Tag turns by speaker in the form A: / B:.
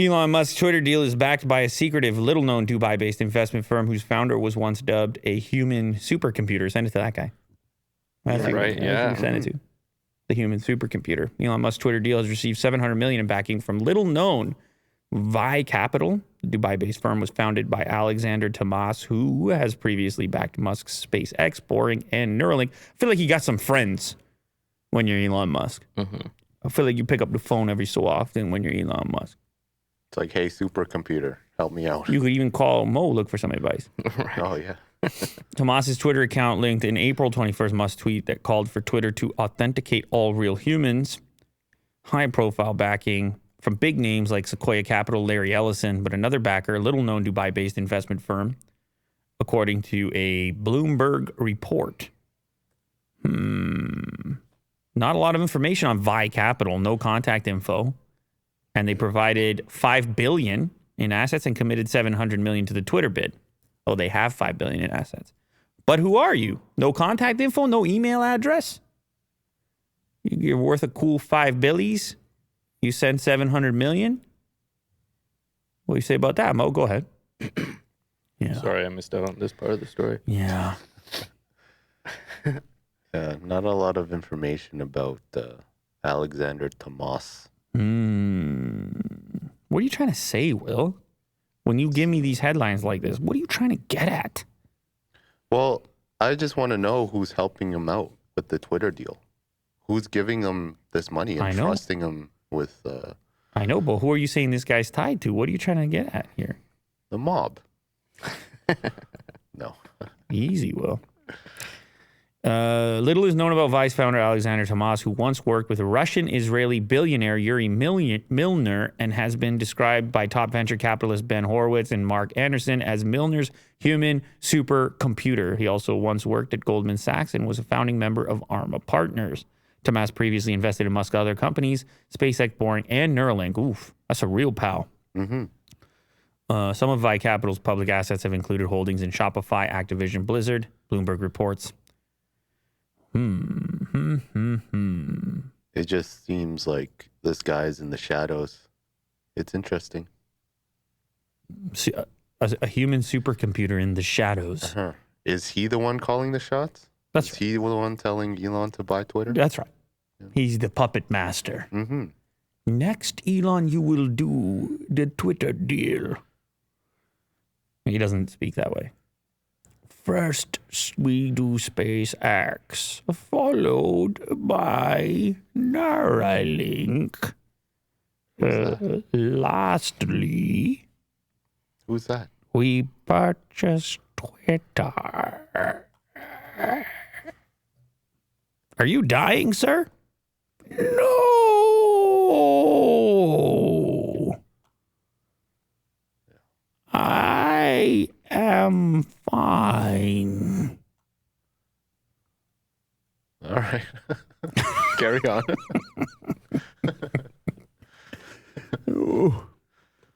A: Elon Musk's Twitter deal is backed by a secretive, little-known Dubai-based investment firm whose founder was once dubbed a human supercomputer. Send it to that guy. That's who send it to. The human supercomputer. Elon Musk's Twitter deal has received $700 million in backing from little-known Vi Capital. The Dubai-based firm was founded by Alexander Tomas, who has previously backed Musk's SpaceX, Boring, and Neuralink. I feel like you got some friends when you're Elon Musk. Mm-hmm. I feel like you pick up the phone every so often when you're Elon Musk.
B: It's like, hey, supercomputer, help me out.
A: You could even call Mo, look for some advice.
B: Right. Oh, yeah.
A: Tomas's Twitter account linked an April 21st Musk tweet that called for Twitter to authenticate all real humans. High-profile backing from big names like Sequoia Capital, Larry Ellison, but another backer, a little-known Dubai-based investment firm, according to a Bloomberg report. Not a lot of information on Vi Capital, no contact info. And they provided $5 billion in assets and committed $700 million to the Twitter bid. Oh, they have $5 billion in assets. But who are you? No contact info, no email address? You're worth a cool $5 billies? You send $700 million? What do you say about that, Mo? Go ahead.
C: Yeah. Sorry, I missed out on this part of the story.
A: Yeah.
B: Not a lot of information about Alexander Tomas.
A: What are you trying to say, Will? When you give me these headlines like this, what are you trying to get at?
B: Well, I just want to know who's helping him out with the Twitter deal. Who's giving him this money and trusting him with...
A: I know, but who are you saying this guy's tied to? What are you trying to get at here?
B: The mob. No.
A: Easy, Will. Little is known about Vice founder Alexander Tomas, who once worked with Russian-Israeli billionaire Yuri Milner and has been described by top venture capitalists Ben Horowitz and Mark Anderson as Milner's human supercomputer. He also once worked at Goldman Sachs and was a founding member of Arma Partners. Tomas previously invested in Musk's other companies, SpaceX, Boring, and Neuralink. Oof, that's a real pal.
B: Mm-hmm.
A: Some of Vi Capital's public assets have included holdings in Shopify, Activision, Blizzard, Bloomberg reports.
B: It just seems like this guy's in the shadows. It's interesting.
A: See, a human supercomputer in the shadows.
B: Uh-huh. Is he the one calling the shots? Is he the one telling Elon to buy Twitter?
A: That's right. Yeah. He's the puppet master.
B: Mm-hmm.
A: Next, Elon, you will do the Twitter deal. He doesn't speak that way. First, we do SpaceX, followed by Neuralink. Lastly,
B: who's that?
A: We purchase Twitter. Are you dying, sir? No. I am fine.
B: All right. Carry on.
A: Ooh.